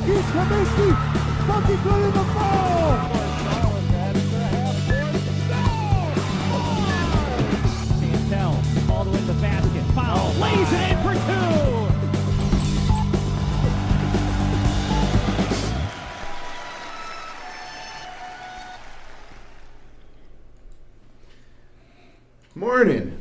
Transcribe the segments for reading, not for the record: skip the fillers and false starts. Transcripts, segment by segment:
Keith Kaminsky, bucket good in the foul! Santel all the way to the basket, foul, lays it in for two! Morning.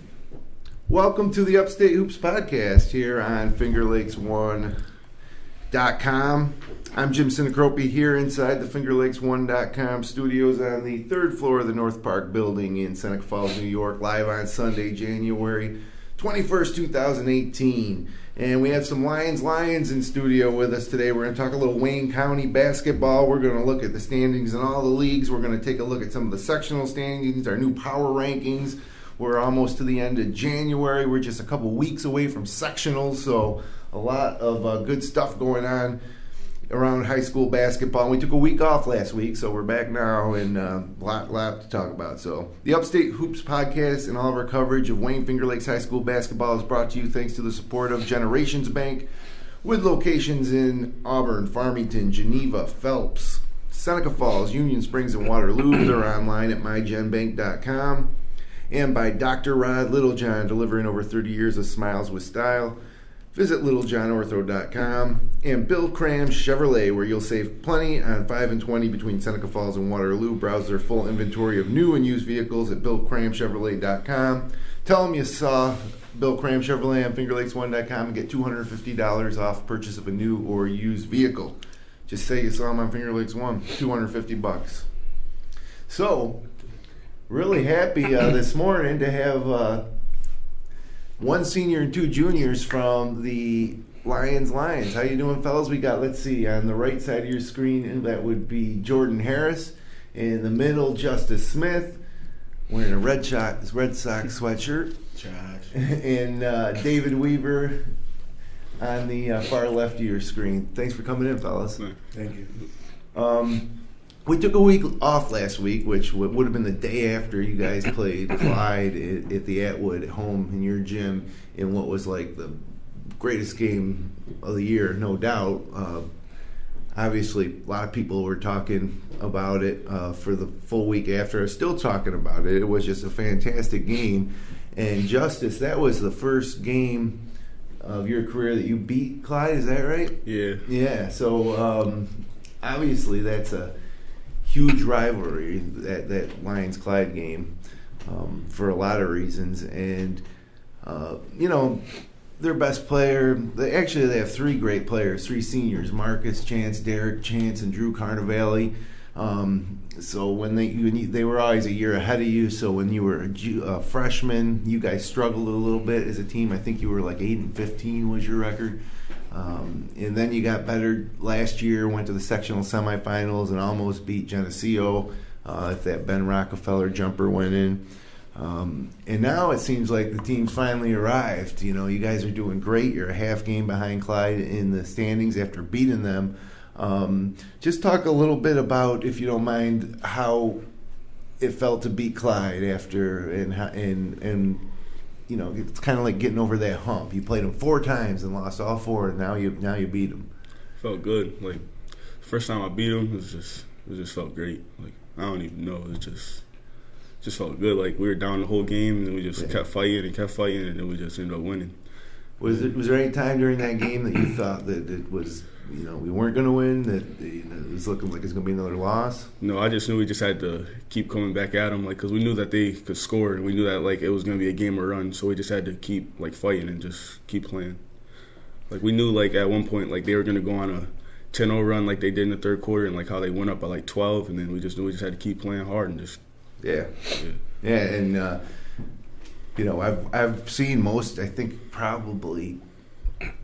Welcome to the Upstate Hoops Podcast here on FingerLakes1.com. I'm Jim Sinacropi here inside the FingerLakes1.com studios on the third floor of the North Park building in Seneca Falls, New York, live on Sunday, January 21st, 2018. And we have some Lions in studio with us today. We're going to talk a little Wayne County basketball. We're going to look at the standings in all the leagues. We're going to take a look at some of the sectional standings, our new power rankings. We're almost to the end of January. We're just a couple weeks away from sectionals, so a lot of good stuff going on around high school basketball. We took a week off last week, so we're back now and a lot to talk about. So the Upstate Hoops Podcast and all of our coverage of Wayne Finger Lakes High School basketball is brought to you thanks to the support of Generations Bank, with locations in Auburn, Farmington, Geneva, Phelps, Seneca Falls, Union Springs, and Waterloo. They're online at mygenbank.com. And by Dr. Rod Littlejohn, delivering over 30 years of smiles with style. Visit littlejohnortho.com. And Bill Cram Chevrolet, where you'll save plenty on 5 and 20 between Seneca Falls and Waterloo. Browse their full inventory of new and used vehicles at BillCramChevrolet.com. Tell them you saw Bill Cram Chevrolet on FingerLakes1.com and get $250 off purchase of a new or used vehicle. Just say you saw them on FingerLakes1, $250. So, really happy this morning to have one senior and two juniors from the Lions. How you doing, fellas? We got, let's see, on the right side of your screen, and that would be Jordan Harris. In the middle, Justice Smith, wearing a Red Sox sweatshirt. And David Weaver on the far left of your screen. Thanks for coming in, fellas. Thank you. We took a week off last week, which would have been the day after you guys played Clyde at the Atwood at home in your gym in what was like the greatest game of the year, no doubt. Obviously, a lot of people were talking about it for the full week after. I'm still talking about it. It was just a fantastic game. And Justice, that was the first game of your career that you beat Clyde, is that right? Yeah. Yeah, so obviously that's a huge rivalry, that Lions-Clyde game, for a lot of reasons. And, their best player, they have three great players, three seniors, Marcus Chance, Derek Chance, and Drew Carnevale. So when they were always a year ahead of you, so when you were a freshman, you guys struggled a little bit as a team. I think you were like 8-15 was your record. And then you got better last year, went to the sectional semifinals and almost beat Geneseo if that Ben Rockefeller jumper went in. And now it seems like the team's finally arrived. You guys are doing great. You're a half game behind Clyde in the standings after beating them. Just talk a little bit about, if you don't mind, how it felt to beat Clyde after and it's kind of like getting over that hump. You played them 4 times and lost all 4, and now you beat them. Felt good. Like, first time I beat them, it just felt great. Like, I don't even know. It just felt good. Like, we were down the whole game, and we just kept fighting, and then we just ended up winning. Was there any time during that game that you thought that it was, we weren't going to win, that it was looking like it's going to be another loss? No, I just knew we just had to keep coming back at them, like, because we knew that they could score, and we knew that, like, it was going to be a game or run, so we just had to keep, like, fighting and just keep playing. Like, we knew, like, at one point, like, they were going to go on a 10-0 run like they did in the third quarter, and, like, how they went up by, like, 12, and then we just knew we just had to keep playing hard and just... Yeah, and, I've seen most, I think probably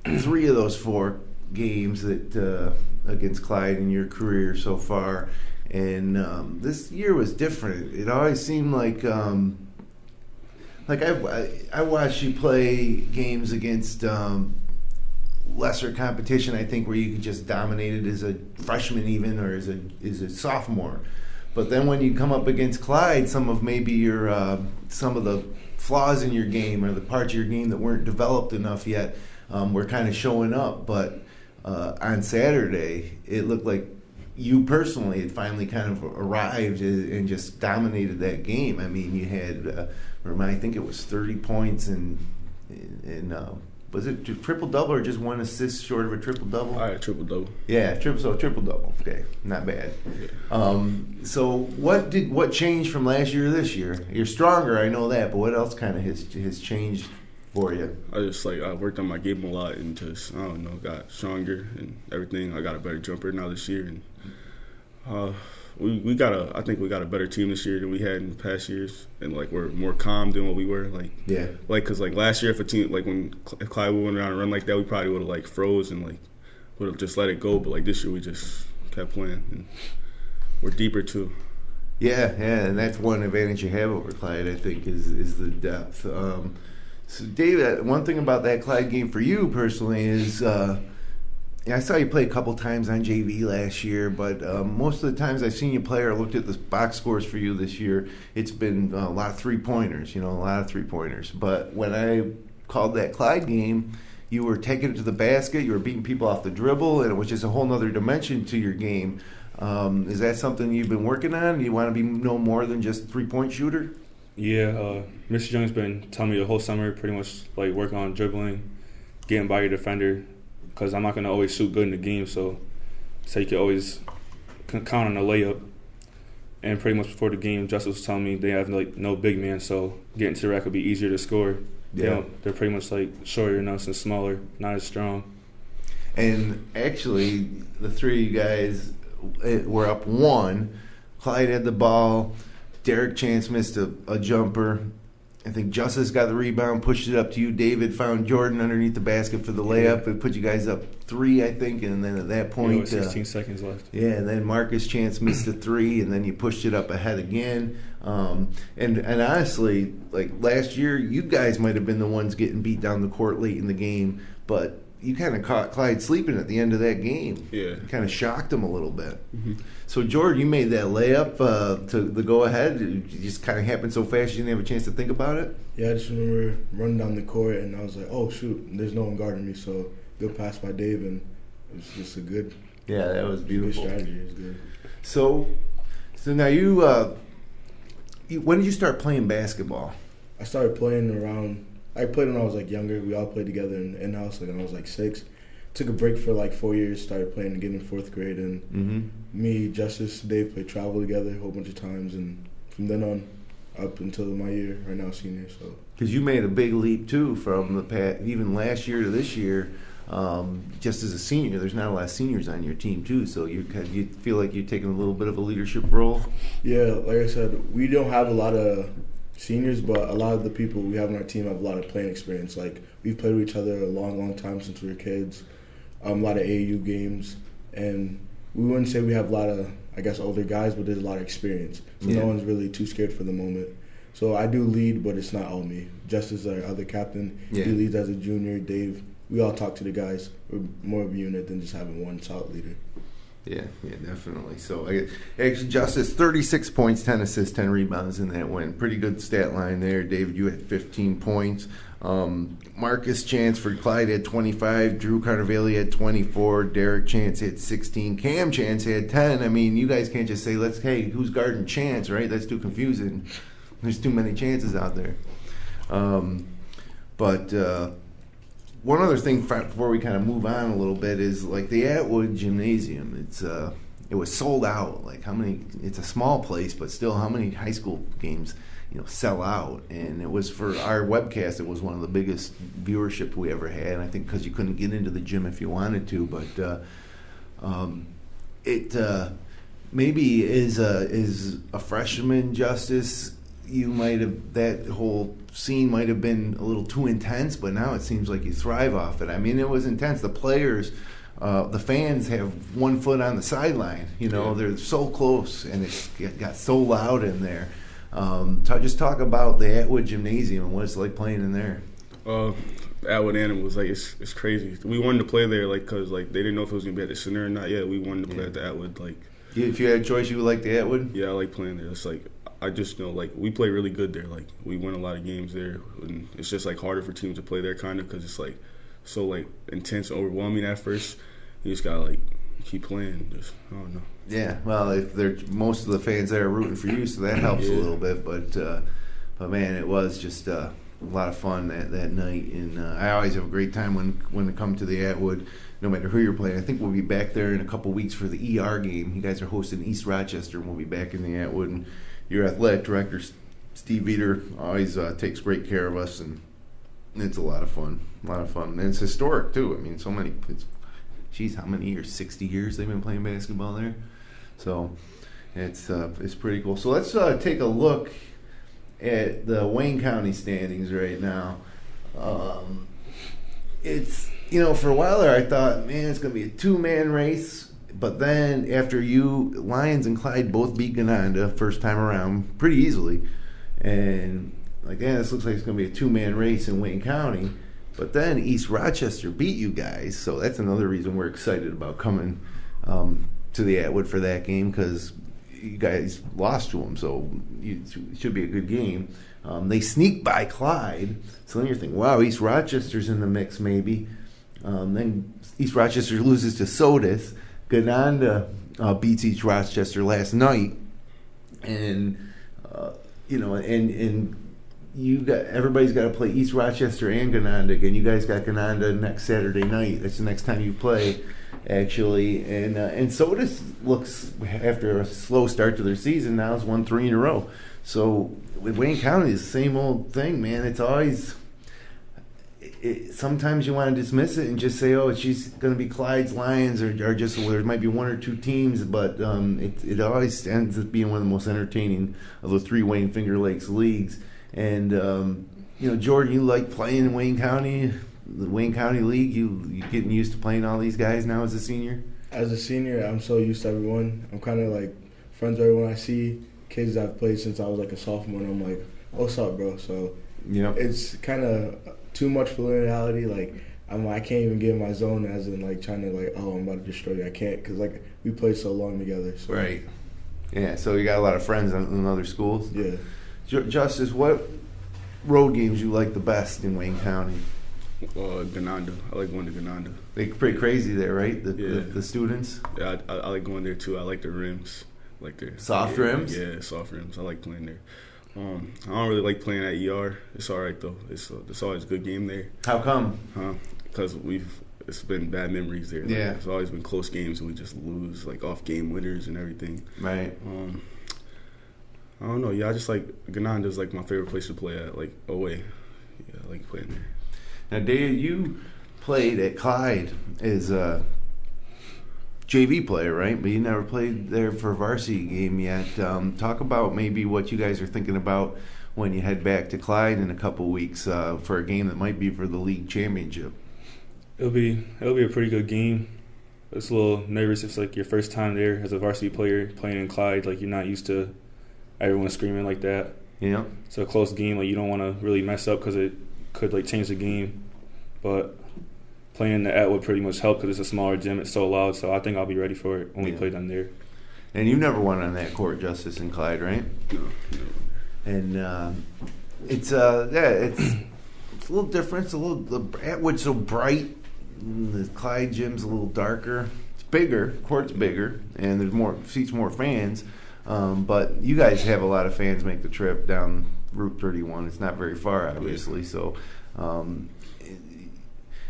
3 of those 4 games that against Clyde in your career so far, and this year was different. It always seemed like I watched you play games against lesser competition, I think, where you could just dominate it as a freshman even, or as a sophomore. But then when you come up against Clyde, some of maybe your some of the flaws in your game or the parts of your game that weren't developed enough yet were kind of showing up. But on Saturday, it looked like you personally had finally kind of arrived and just dominated that game. I mean, you had, I think it was 30 points and was it triple-double or just one assist short of a triple-double? I had triple-double. Yeah, triple-double. Okay, not bad. Yeah. So what changed from last year to this year? You're stronger, I know that, but what else kind of has changed for you? I worked on my game a lot and just, I don't know, got stronger and everything. I got a better jumper now this year. And I think we got a better team this year than we had in the past years, and like we're more calm than what we were. Because last year, if a team if Clyde went around and run like that, we probably would have froze and would have just let it go. But this year we just kept playing, and we're deeper too. Yeah, and that's one advantage you have over Clyde, I think, is the depth. So, David, one thing about that Clyde game for you personally is. I saw you play a couple times on JV last year, but most of the times I've seen you play or looked at the box scores for you this year, it's been a lot of three-pointers, But when I called that Clyde game, you were taking it to the basket, you were beating people off the dribble, and it was just a whole other dimension to your game. Is that something you've been working on? Do you want to be no more than just a three-point shooter? Yeah, Mr. Young's been telling me the whole summer pretty much working on dribbling, getting by your defender, because I'm not going to always shoot good in the game, so you can always count on a layup. And pretty much before the game, Justice was telling me they have no big man, so getting to the rack would be easier to score. Yeah. They're pretty much shorter than us and smaller, not as strong. And actually, the three of you guys were up one. Clyde had the ball. Derek Chance missed a jumper. I think Justice got the rebound, pushed it up to you. David found Jordan underneath the basket for the layup. It put you guys up 3, I think, and then at that point... 16 seconds left. Yeah, and then Marcus Chance missed a 3, and then you pushed it up ahead again. And honestly, last year, you guys might have been the ones getting beat down the court late in the game, but you kind of caught Clyde sleeping at the end of that game. Yeah. You kind of shocked him a little bit. Mm-hmm. So, Jordan, you made that layup to the go-ahead. It just kind of happened so fast you didn't have a chance to think about it? Yeah, I just remember running down the court, and I was like, oh, shoot, there's no one guarding me. So, good pass by Dave, and it was just a good that was beautiful. Good strategy. It was good. So now you when did you start playing basketball? I started playing I played when I was younger. We all played together in-house when I was 6. Took a break for 4 years, started playing again in 4th grade, and me, Justice, Dave played travel together a whole bunch of times, and from then on up until my year, right now senior. So because you made a big leap too from the past, even last year to this year. Just as a senior, there's not a lot of seniors on your team too, so you feel like you're taking a little bit of a leadership role. Yeah, like I said, we don't have a lot of seniors, but a lot of the people we have on our team have a lot of playing experience. We've played with each other a long time since we were kids. A lot of AAU games, and we wouldn't say we have a lot of, older guys, but there's a lot of experience. So no one's really too scared for the moment. So I do lead, but it's not all me. Justice, our other captain, he leads as a junior. Dave, we all talk to the guys. We're more of a unit than just having one solid leader. Yeah, definitely. So, actually, Justice, 36 points, 10 assists, 10 rebounds in that win. Pretty good stat line there. David, you had 15 points. Marcus Chance for Clyde had 25. Drew Carnevale had 24. Derek Chance had 16. Cam Chance had 10. I mean, you guys can't just say, hey, who's guarding Chance, right? That's too confusing. There's too many chances out there. But one other thing before we kind of move on a little bit is the Atwood Gymnasium. It was sold out. How many? It's a small place, but still, how many high school games sell out? And it was for our webcast. It was one of the biggest viewership we ever had. And I think because you couldn't get into the gym if you wanted to, but it maybe is a freshman, Justice. You might have, that whole scene might have been a little too intense, but now it seems like you thrive off it. I mean, it was intense. The players, the fans have one foot on the sideline. They're so close, and it got so loud in there. Just talk about the Atwood Gymnasium and what it's like playing in there. Atwood Animals, it's crazy. We wanted to play there, because they didn't know if it was gonna be at the center or not yet. We wanted to play at the Atwood, If you had a choice, you would like the Atwood? Yeah, I like playing there. It's I just know, we play really good there. We win a lot of games there, and it's just harder for teams to play there, kind of, because it's so intense and overwhelming at first. You just gotta like keep playing. Just I don't know. Yeah, well, if they're most of the fans there are rooting for you, so that helps a little bit. But man, it was just a lot of fun that night, and I always have a great time when they come to the Atwood, no matter who you're playing. I think we'll be back there in a couple weeks for the ER game. You guys are hosting East Rochester, and we'll be back in the Atwood. And your athletic director, Steve Veter, always takes great care of us, and it's a lot of fun. And it's historic too. I mean, so many. Geez, how many years? 60 years they've been playing basketball there. So it's pretty cool. So let's take a look at the Wayne County standings right now. It's, for a while there I thought, man, it's going to be a two-man race. But then after Lions and Clyde both beat Gananda first time around pretty easily. And this looks like it's going to be a two-man race in Wayne County. But then East Rochester beat you guys. So that's another reason we're excited about coming to the Atwood for that game, because you guys lost to them, so it should be a good game. They sneak by Clyde, so then you're thinking, wow, East Rochester's in the mix maybe. Then East Rochester loses to Sodus. Gananda beats East Rochester last night, and everybody's got to play East Rochester and Gananda again. You guys got Gananda next Saturday night. That's the next time you play, actually. And Sodus looks, after a slow start to their season, now has won 3 in a row. So with Wayne County, it's the same old thing, man. It's always sometimes you want to dismiss it and just say, oh, it's just going to be Clyde's Lions, or just there might be one or two teams, but it always ends up being one of the most entertaining of the 3 Wayne Finger Lakes leagues. And Jordan, you like playing in Wayne County, the Wayne County League. You getting used to playing all these guys now as a senior? As a senior, I'm so used to everyone. I'm kind of like friends with everyone. I see kids that I've played since I was like a sophomore, and I'm like, oh, what's up, bro? So it's kind of too much familiarity. Like I can't even get in my zone, as in like trying to like, oh, I'm about to destroy you. I can't, because like we played so long together. So. Right. Yeah. So you got a lot of friends in other schools. Yeah. Justice, what road games you like the best in Wayne County? Gananda. I like going to Gananda. They're pretty crazy there, right? The students? Yeah, I like going there too. I like the rims. Like their soft rims? Yeah, soft rims. I like playing there. I don't really like playing at ER. It's all right, though. It's always a good game there. How come? Because it's been bad memories there. Yeah. It's always been close games, and we just lose, like, off-game winners and everything. Right. I don't know. Yeah, I just like Gananda's like my favorite place to play at, like away. Yeah, I like playing there. Now, Dave, you played at Clyde as a JV player, right? But you never played there for a varsity game yet. Talk about maybe what you guys are thinking about when you head back to Clyde in a couple weeks for a game that might be for the league championship. It'll be a pretty good game. It's a little nervous. It's like your first time there as a varsity player playing in Clyde. Like, you're not used to everyone screaming like that. Yeah. It's a close game. Like, you don't want to really mess up because it could like change the game. But playing in the Atwood pretty much helped because it's a smaller gym. It's so loud. So I think I'll be ready for it when we play down there. And you never won on that court, Justice, in Clyde, right? No. And it's a little different. The Atwood's so bright. The Clyde gym's a little darker. It's bigger. Court's bigger, and there's more seats, more fans. But you guys have a lot of fans make the trip down Route 31. It's not very far, obviously. So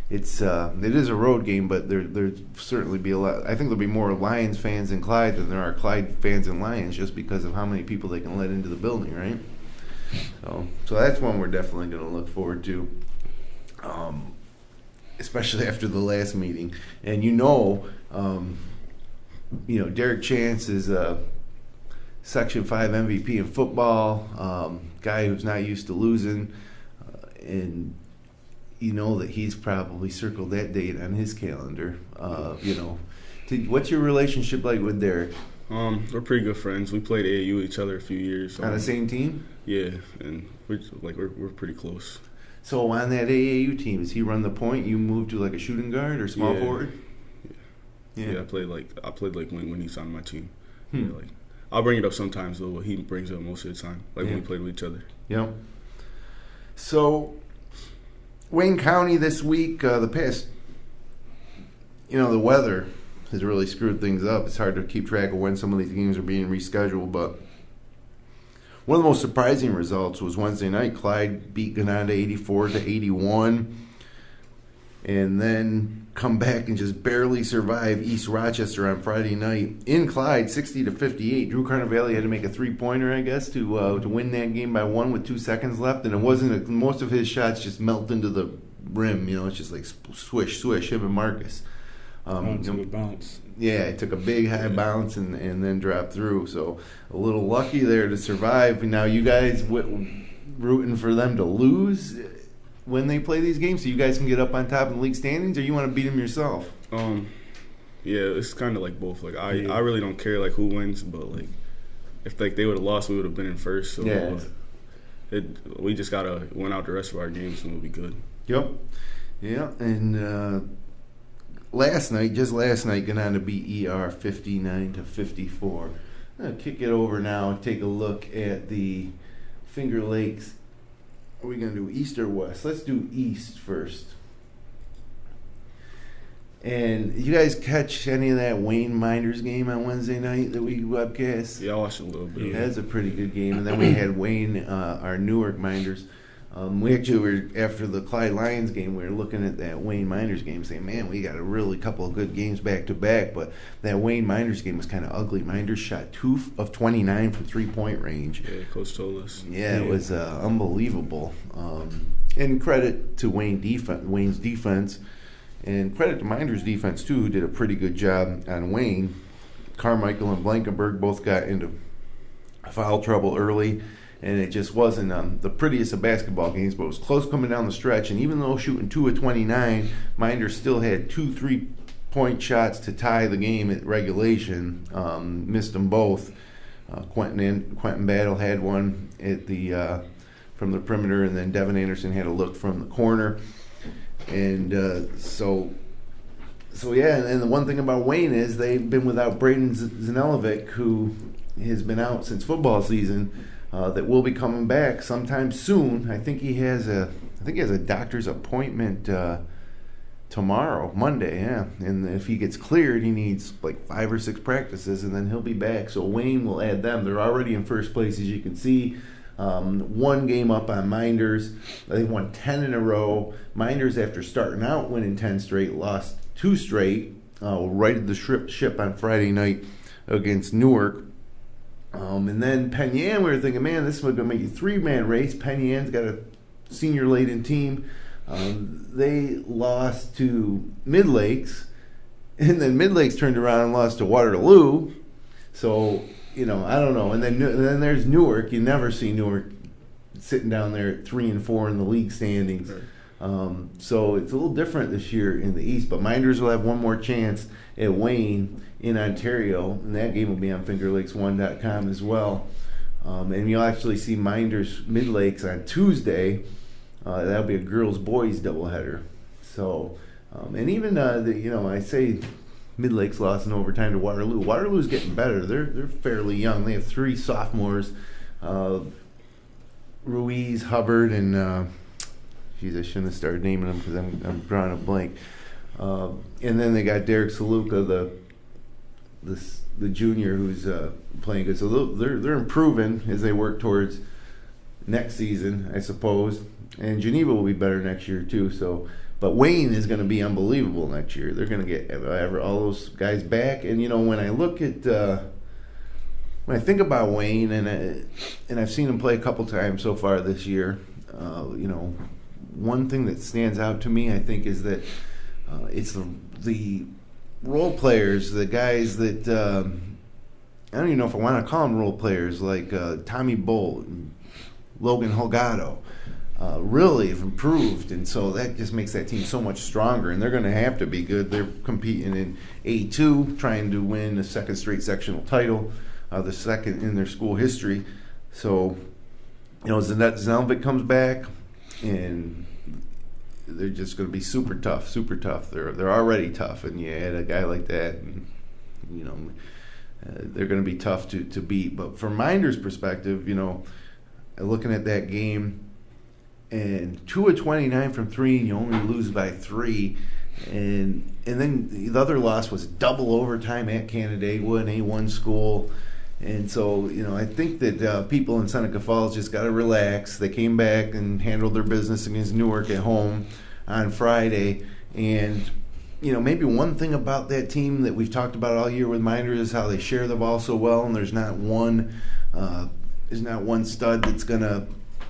it is a road game, but there'd certainly be a lot. I think there'll be more Lions fans in Clyde than there are Clyde fans in Lions, just because of how many people they can let into the building, right? So that's one we're definitely going to look forward to, especially after the last meeting. And Derek Chance is a Section 5 MVP in football, guy who's not used to losing, and you know that he's probably circled that date on his calendar. What's your relationship like with Derek? We're pretty good friends. We played AAU with each other a few years. On the same team? Yeah, and we're pretty close. So on that AAU team, does he run the point? You move to like a shooting guard or small forward? Yeah. I played when he's on my team. Yeah, I'll bring it up sometimes though, but he brings it up most of the time, when we played with each other. Yeah. So Wayne County this week, the past the weather has really screwed things up. It's hard to keep track of when some of these games are being rescheduled, but one of the most surprising results was Wednesday night. Clyde beat Gananda 84-81, and then come back and just barely survive East Rochester on Friday night in Clyde, 60-58. Drew Carnevale had to make a three-pointer, I guess, to win that game by 1 with 2 seconds left, and it wasn't. Most of his shots just melt into the rim. It's just like swish, swish. Him and Marcus. Took a bounce. Yeah, it took a big high bounce and then dropped through. So a little lucky there to survive. Now you guys rooting for them to lose when they play these games, so you guys can get up on top in the league standings, or you want to beat them yourself? Yeah, it's kind of like both. Like I really don't care like who wins, but like if like they would have lost, we would have been in first. So we just gotta win out the rest of our games and we'll be good. Yep. Yeah, and last night, Gananda beat ER 59-54. I'm gonna kick it over now and take a look at the Finger Lakes. Are we going to do East or West? Let's do East first. And you guys catch any of that Wayne Minders game on Wednesday night that we webcast? Yeah, I watched a little bit. That's a pretty good game. And then we had Wayne, our Newark Minders. We actually were, after the Clyde Lions game, we were looking at that Wayne Minders game saying, man, we got a really couple of good games back to back. But that Wayne Minders game was kind of ugly. Minders shot 2 of 29 from 3-point range. Yeah, Coach told us. Yeah, it was unbelievable. And credit to Wayne's defense. And credit to Minders' defense, too, who did a pretty good job on Wayne. Carmichael and Blankenberg both got into foul trouble early. And it just wasn't the prettiest of basketball games, but it was close coming down the stretch. And even though shooting 2 of 29, Minders still had 2 3-point shots to tie the game at regulation. Missed them both. Quentin Battle had one at the from the perimeter, and then Devin Anderson had a look from the corner. And so yeah. And the one thing about Wayne is they've been without Braden Zanelovic, who has been out since football season. That will be coming back sometime soon. I think he has a doctor's appointment tomorrow, Monday. Yeah, and if he gets cleared, he needs like 5 or 6 practices, and then he'll be back. So Wayne will add them. They're already in first place, as you can see. 1 game up on Minders. They won 10 in a row. Minders, after starting out winning 10 straight, lost 2 straight. Righted the ship on Friday night against Newark. And then Penn Yan, we were thinking, man, this is going to make a 3-man race. Penn Yan's got a senior-laden team. They lost to Mid Lakes, and then Mid Lakes turned around and lost to Waterloo. So, I don't know. And then there's Newark. You never see Newark sitting down there at 3 and 4 in the league standings. Right. So it's a little different this year in the East. But Minders will have one more chance at Wayne in Ontario, and that game will be on FingerLakes1.com as well. And you'll actually see Minders Mid Lakes on Tuesday. That'll be a girls-boys doubleheader. So, and even I say Mid Lakes lost in overtime to Waterloo. Waterloo's getting better. They're fairly young. They have 3 sophomores, Ruiz, Hubbard, and I shouldn't have started naming them because I'm drawing a blank. And then they got Derek Saluka, the junior, who's playing good. So they're improving as they work towards next season, I suppose. And Geneva will be better next year too. So, but Wayne is going to be unbelievable next year. They're going to get all those guys back. And when I look at when I think about Wayne, and I've seen him play a couple times so far this year, one thing that stands out to me, I think, is that it's the role players, the guys that I don't even know if I want to call them role players, like Tommy Bolt and Logan Holgado, really have improved, and so that just makes that team so much stronger, and they're going to have to be good. They're competing in A2, trying to win a 2nd straight sectional title, the 2nd in their school history. So, Zanelovic comes back, and they're just going to be super tough. They're already tough, and you add a guy like that, and they're going to be tough to beat. But from Minders' perspective, looking at that game, and 2 of 29 from 3, and you only lose by 3. And then the other loss was double overtime at Canandaigua, an A1 school. And so, I think that people in Seneca Falls just got to relax. They came back and handled their business against Newark at home on Friday. And, maybe one thing about that team that we've talked about all year with Minders is how they share the ball so well, and there's not one stud that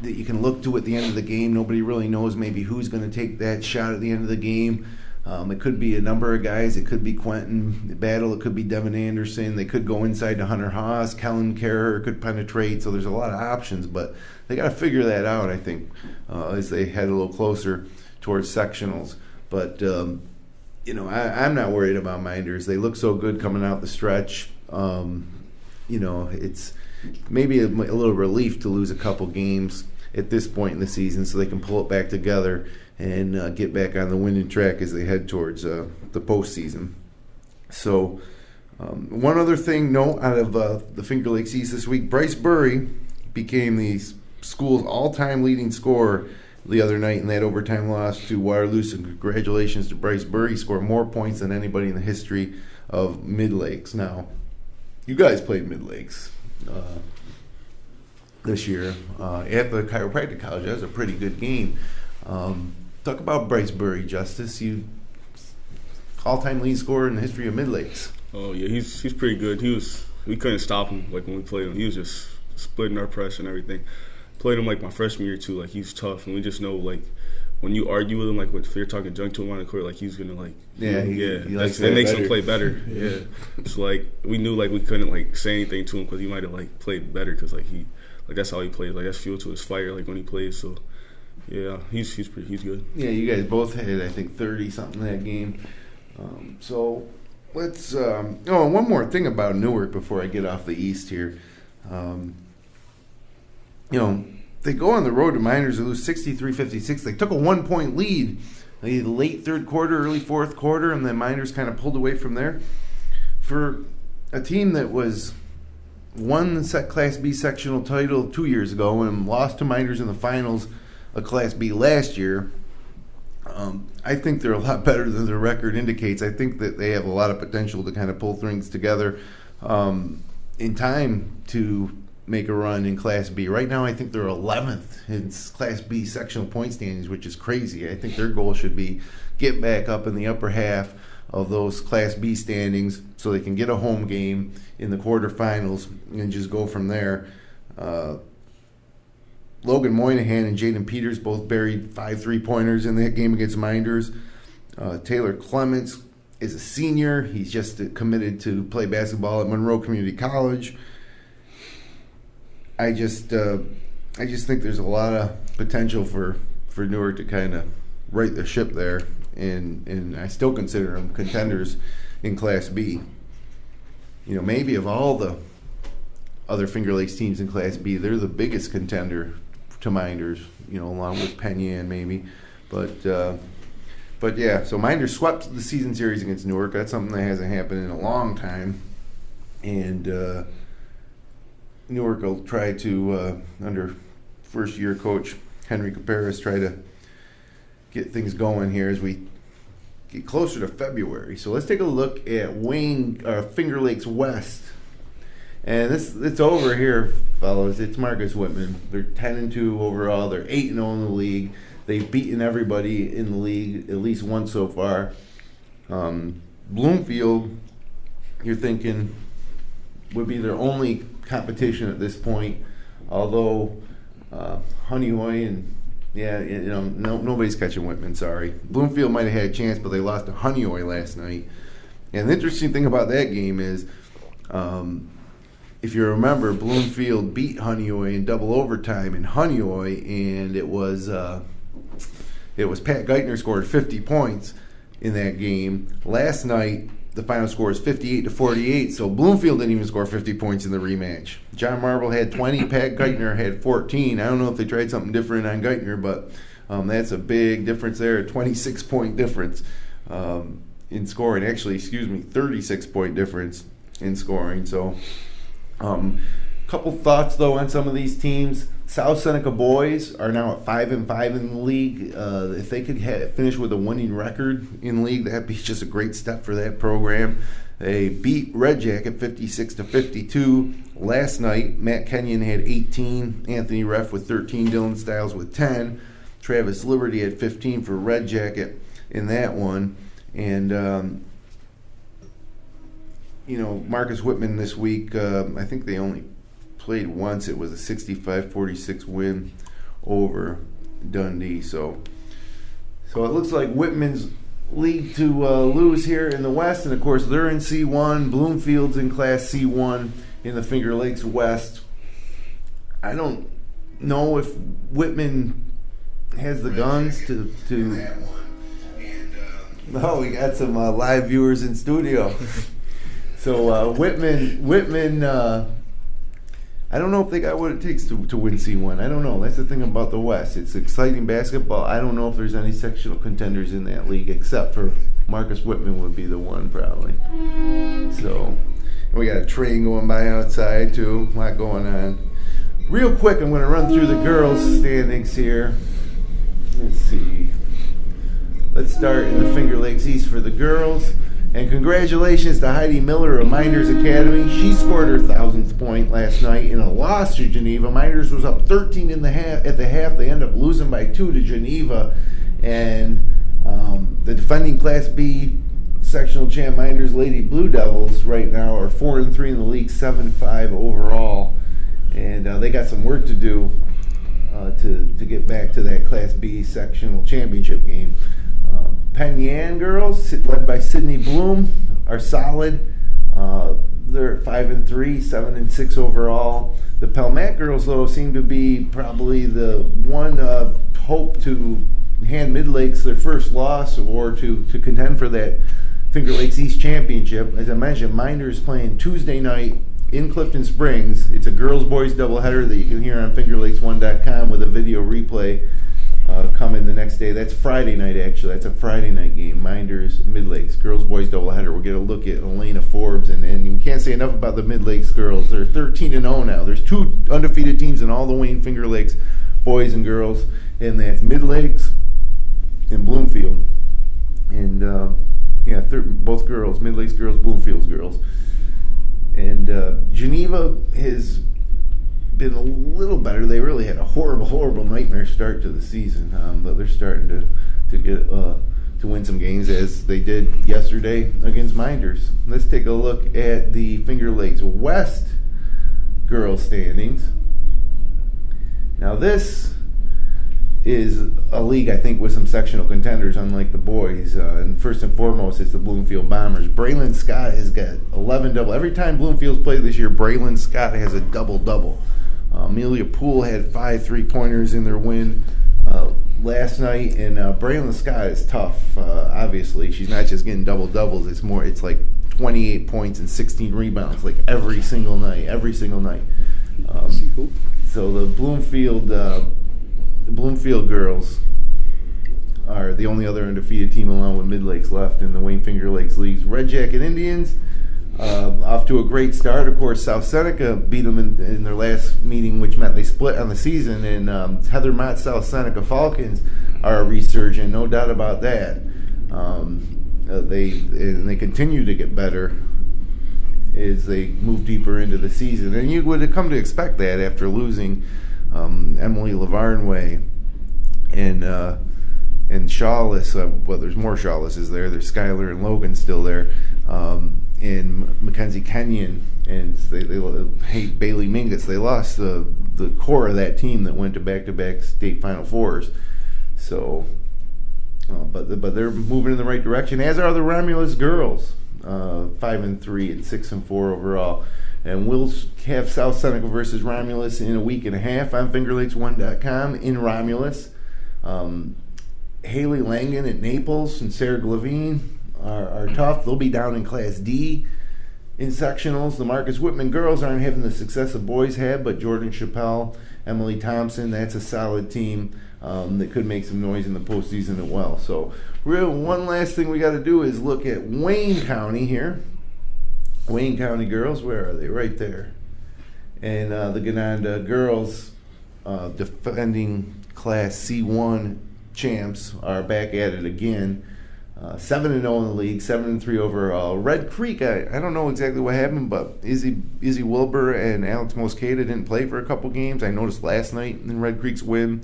you can look to at the end of the game. Nobody really knows maybe who's going to take that shot at the end of the game. It could be a number of guys. It could be Quentin Battle. It could be Devin Anderson. They could go inside to Hunter Haas. Kellen Kerr could penetrate. So there's a lot of options, but they got to figure that out, I think, as they head a little closer towards sectionals. But, I'm not worried about Minders. They look so good coming out the stretch. It's maybe a little relief to lose a couple games at this point in the season so they can pull it back together and get back on the winning track as they head towards the postseason. So one other thing, note out of the Finger Lakes East this week, Bryce Burry became the school's all-time leading scorer the other night in that overtime loss to Waterloo. So congratulations to Bryce Burry. He scored more points than anybody in the history of Mid-Lakes. Now, you guys played Mid-Lakes this year at the Chiropractic College. That was a pretty good game. Talk about Bryce Burry, Justice. You all-time lead scorer in the history of Mid-Lakes. Oh yeah, he's pretty good. We couldn't stop him when we played him. He was just splitting our press and everything. Played him my freshman year too. He's tough, and we just know when you argue with him, if you're talking junk to him on the court, he's gonna he that makes him play better. Yeah, it's we knew we couldn't say anything to him because he might have played better because he that's how he plays. That's fuel to his fire when he plays. So. Yeah, he's good. Yeah, you guys both had, I think, 30-something that game. So let's and one more thing about Newark before I get off the East here. They go on the road to Miners. They lose 63-56. They took a 1-point lead late third quarter, early fourth quarter, and then Miners kind of pulled away from there. For a team that won the Class B sectional title 2 years ago and lost to Miners in the finals of Class B last year, I think they're a lot better than their record indicates. I think that they have a lot of potential to kind of pull things together in time to make a run in Class B. Right now, I think they're 11th in Class B sectional point standings, which is crazy. I think their goal should be get back up in the upper half of those Class B standings so they can get a home game in the quarterfinals and just go from there. Logan Moynihan and Jaden Peters both buried 5 3-pointers in that game against Minders. Taylor Clements is a senior. He's just committed to play basketball at Monroe Community College. I just think there's a lot of potential for Newark to kind of right the ship there, and I still consider them contenders in Class B. Maybe of all the other Finger Lakes teams in Class B, they're the biggest contender to Minders, along with Penyan maybe. But yeah, so Minders swept the season series against Newark. That's something that hasn't happened in a long time. And Newark will try to, under first-year coach Henry Caparis, try to get things going here as we get closer to February. So let's take a look at Finger Lakes West. And it's over here, fellas. It's Marcus Whitman. They're 10-2 overall. They're 8-0 in the league. They've beaten everybody in the league at least once so far. Bloomfield, you're thinking, would be their only competition at this point. Although Honeoye and nobody's catching Whitman. Sorry, Bloomfield might have had a chance, but they lost to Honeoye last night. And the interesting thing about that game is. If you remember, Bloomfield beat Honeoye in double overtime in Honeoye, and it was Pat Geithner scored 50 points in that game. Last night, the final score is 58-48, so Bloomfield didn't even score 50 points in the rematch. John Marble had 20, Pat Geithner had 14. I don't know if they tried something different on Geithner, but that's a big difference there, a 26-point difference in scoring. Actually, 36-point difference in scoring. So Couple thoughts though on some of these teams. South Seneca boys are now at 5-5 in the league. If they could finish with a winning record in league, that'd be just a great step for that program. They beat Red Jacket 56-52 last night. Matt Kenyon had 18, Anthony Reff with 13, Dylan Stiles with 10, Travis Liberty had 15 for Red Jacket in that one. And Marcus Whitman this week, I think they only played once. It was a 65-46 win over Dundee. So it looks like Whitman's league to lose here in the West, and of course they're in C1. Bloomfield's in Class C1 in the Finger Lakes West. I don't know if Whitman has the guns to No, we got some live viewers in studio. So Whitman. I don't know if they got what it takes to win C1. I don't know. That's the thing about the West. It's exciting basketball. I don't know if there's any sectional contenders in that league except for Marcus Whitman would be the one probably. So we got a train going by outside too. A lot going on. Real quick, I'm going to run through the girls' standings here. Let's see. Let's start in the Finger Lakes East for the girls. And congratulations to Heidi Miller of Minders Academy. She scored her 1,000th point last night in a loss to Geneva. Minders was up 13 at the half. They ended up losing by 2 to Geneva. And the defending Class B sectional champ Minders Lady Blue Devils right now are 4-3 in the league, 7-5 overall. And they got some work to do to get back to that Class B sectional championship game. Penn Yan girls, led by Sydney Bloom, are solid. They're at 5-3, 7-6 overall. The Pelmat girls, though, seem to be probably the one hope to hand Mid Lakes their first loss or to contend for that Finger Lakes East Championship. As I mentioned, Minders playing Tuesday night in Clifton Springs. It's a girls-boys doubleheader that you can hear on fingerlakes1.com with a video replay coming the next day. That's Friday night, actually. That's a Friday night game. Minders, Mid Lakes, girls, boys doubleheader. We'll get a look at Elena Forbes, and we can't say enough about the Mid Lakes girls. They're 13-0 now. There's 2 undefeated teams in all the Wayne Finger Lakes, boys and girls, and that's Mid Lakes and Bloomfield. And both girls, Mid Lakes girls, Bloomfield's girls. And Geneva has been a little better. They really had a horrible nightmare start to the season, but they're starting to get to win some games as they did yesterday against Minders. Let's take a look at the Finger Lakes West girls standings. Now this is a league, I think, with some sectional contenders, unlike the boys. And first and foremost, it's the Bloomfield Bombers. Braylon Scott has got 11 double. Every time Bloomfield's played this year, Braylon Scott has a double-double. Amelia Poole had 5 3-pointers in their win last night, and Braylon Scott is tough. Obviously, she's not just getting double-doubles. It's like 28 points and 16 rebounds, like every single night. So the Bloomfield girls are the only other undefeated team along with Mid Lakes left in the Wayne Finger Lakes League's Red Jacket Indians. Off to a great start. Of course, South Seneca beat them in their last meeting, which meant they split on the season. And Heather Mott South Seneca Falcons are resurgent, no doubt about that. They continue to get better as they move deeper into the season. And you would have come to expect that after losing Emily Lavarnway and Shawless. Well, there's more Shawlesses there. There's Skylar and Logan still there. And Mackenzie Kenyon and they hate Bailey Mingus. They lost the core of that team that went to back-to-back state Final Fours. So, but they're moving in the right direction. As are the Romulus girls, 5-3 and 6-4 overall. And we'll have South Seneca versus Romulus in a week and a half on fingerlakes1.com in Romulus. Haley Langan at Naples and Sarah Glavine are tough. They'll be down in Class D in sectionals. The Marcus Whitman girls aren't having the success the boys had, but Jordan Chappelle, Emily Thompson, that's a solid team that could make some noise in the postseason as well. So one last thing we got to do is look at Wayne County here. Wayne County girls, where are they? Right there. And the Gananda girls, defending Class C1 champs, are back at it again. 7-0 in the league, 7-3 overall. Red Creek, I don't know exactly what happened, but Izzy Wilbur and Alex Mosqueda didn't play for a couple games. I noticed last night in Red Creek's win,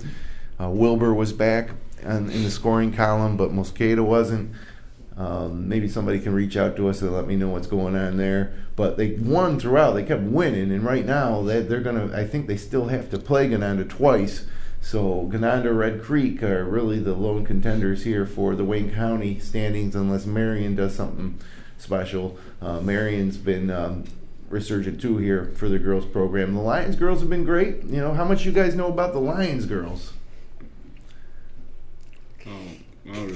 Wilbur was back in the scoring column, but Mosqueda wasn't. Maybe somebody can reach out to us and let me know what's going on there. But they won throughout. They kept winning, and right now they're gonna. I think they still have to play Gananda twice. So Gananda, Red Creek are really the lone contenders here for the Wayne County standings, unless Marion does something special. Marion's been resurgent too here for the girls program. The Lions girls have been great. You know, how much you guys know about the Lions girls?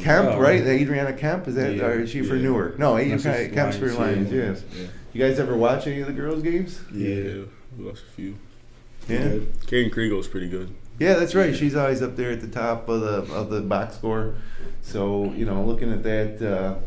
Kemp, right? Adriana Kemp, is that? Or is she for Newark? No, Kemp's for Lions. Yeah. You guys ever watch any of the girls' games? Yeah, we watched a few. Yeah. Kaden Kriegel's pretty good. Yeah, that's right. She's always up there at the top of the box score. So looking at that,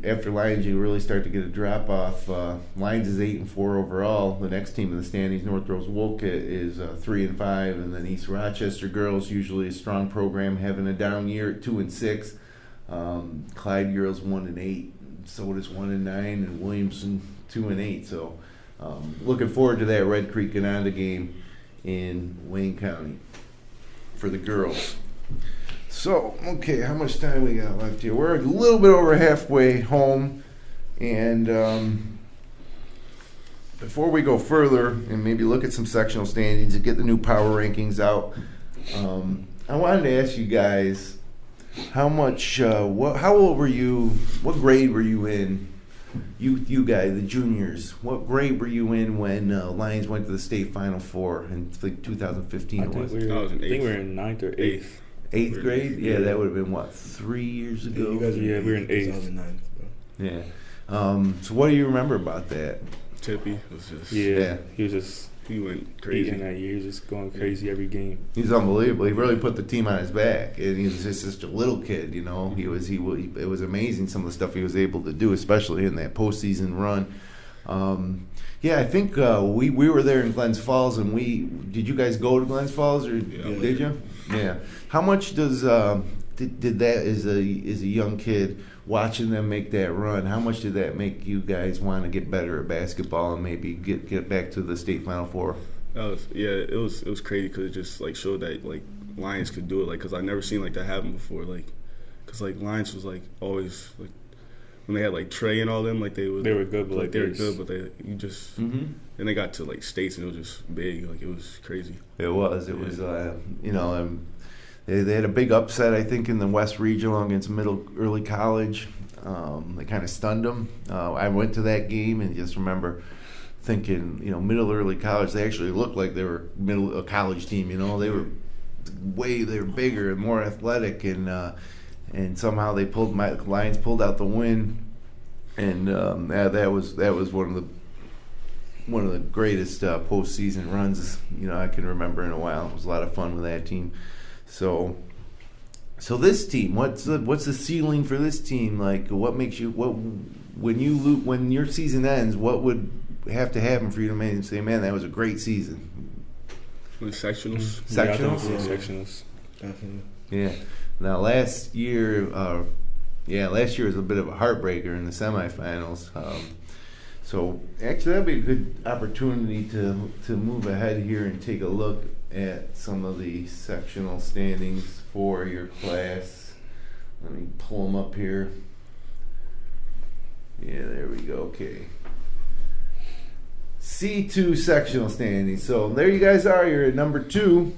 after Lions, you really start to get a drop off. Lions is 8-4 overall. The next team in the standings, North Rose Wolcott, is 3-5, and then East Rochester girls, usually a strong program, having a down year at 2-6. Clyde girls 1-8. Soda's 1-9, and Williamson 2-8. So. Looking forward to that Red Creek Gananda game in Wayne County for the girls. So, okay, how much time we got left here? We're a little bit over halfway home, and before we go further and maybe look at some sectional standings and get the new power rankings out, I wanted to ask you guys how old were you? What grade were you in? You guys, the juniors, what grade were you in when Lions went to the state Final Four in 2015? I think we were in 9th or 8th. 8th grade? Yeah, that would have been, 3 years ago? Yeah, you guys we were in 8th. 2009, bro. Yeah. So what do you remember about that? Tippy was just... Yeah, he went crazy. Eating that year, just going crazy every game. He's unbelievable. He really put the team on his back, and he was just such a little kid. It was amazing some of the stuff he was able to do, especially in that postseason run. I think we were there in Glens Falls, and did you guys go to Glens Falls, or did you? Yeah. How much does did that as a young kid watching them make that run? How much did that make you guys want to get better at basketball and maybe get back to the state Final Four? It was crazy because it just showed that Lions could do it, because I never seen that happen before, because Lions was always when they had Trey and all them, they were good, but then they got to states and it was just big, it was crazy. It was they had a big upset, I think, in the West Regional against Middle Early College. They kind of stunned them. I went to that game and just remember thinking, Middle Early College, they actually looked like they were a college team. They were bigger and more athletic, and somehow Lions pulled out the win, and that was one of the greatest postseason runs I can remember in a while. It was a lot of fun with that team. So this team, what's the ceiling for this team? What makes you when your season ends? What would have to happen for you to say, "Man, that was a great season"? Sectionals. Sectionals. Sectionals. Definitely. Yeah. Now last year was a bit of a heartbreaker in the semifinals. So actually, that'd be a good opportunity to move ahead here and take a look at some of the sectional standings for your class. Let me pull them up here. Yeah, there we go. Okay. C2 sectional standings. So there you guys are. You're at number 2.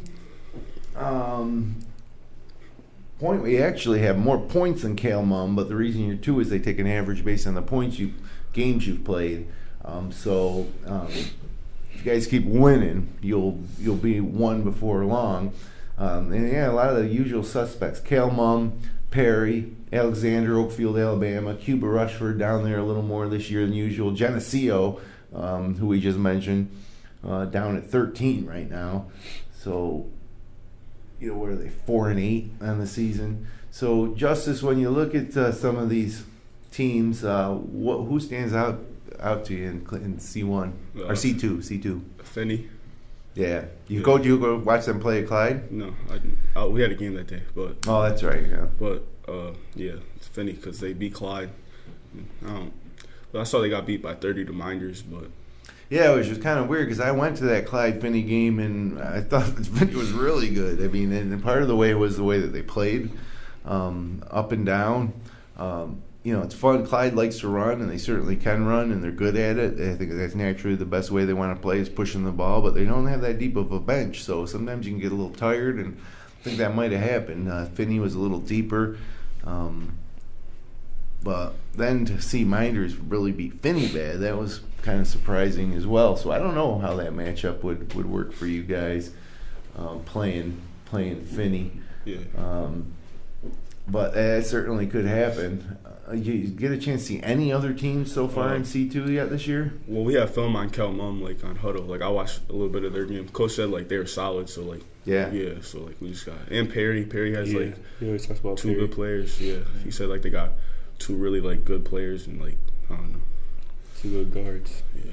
We actually have more points than Kalamum, but the reason you're 2 is they take an average based on the games you've played. If you guys keep winning, you'll be 1 before long. A lot of the usual suspects: Kalamum, Perry, Alexander, Oakfield, Alabama, Cuba Rushford down there a little more this year than usual. Geneseo, who we just mentioned, down at 13 right now. So, what are they, 4-8 on the season? So, Justice, when you look at some of these teams, who stands out out to you in C1 or C2? Finney. Yeah, you Yeah. go watch them play at Clyde. No, I didn't. We had a game that day, but Oh, that's right. Yeah. yeah, it's Finney because they beat Clyde. But I saw they got beat by 30 to Minders, but Yeah, it was just kind of weird because I went to that Clyde Finney game and I thought Finney was really good. I mean, and part of the way was the way that they played, up and down. It's fun. Clyde likes to run, and they certainly can run, and they're good at it. I think that's naturally the best way they want to play is pushing the ball, but they don't have that deep of a bench, so sometimes you can get a little tired, and I think that might have happened. Finney was a little deeper. But then to see Minders really beat Finney bad, that was kind of surprising as well. So I don't know how that matchup would work for you guys playing Finney. yeah. But it certainly could happen. You get a chance to see any other teams so far in C2 yet this year? Well, we have film on Cal Mum, like on Huddle. Like I watched a little bit of their game. Coach said like they were solid, so like Yeah. So like we just got and Perry. Perry has like he always talks about two Perry. good players. Yeah, he said like they got two really like good players and like I don't know. 2 good guards. Yeah.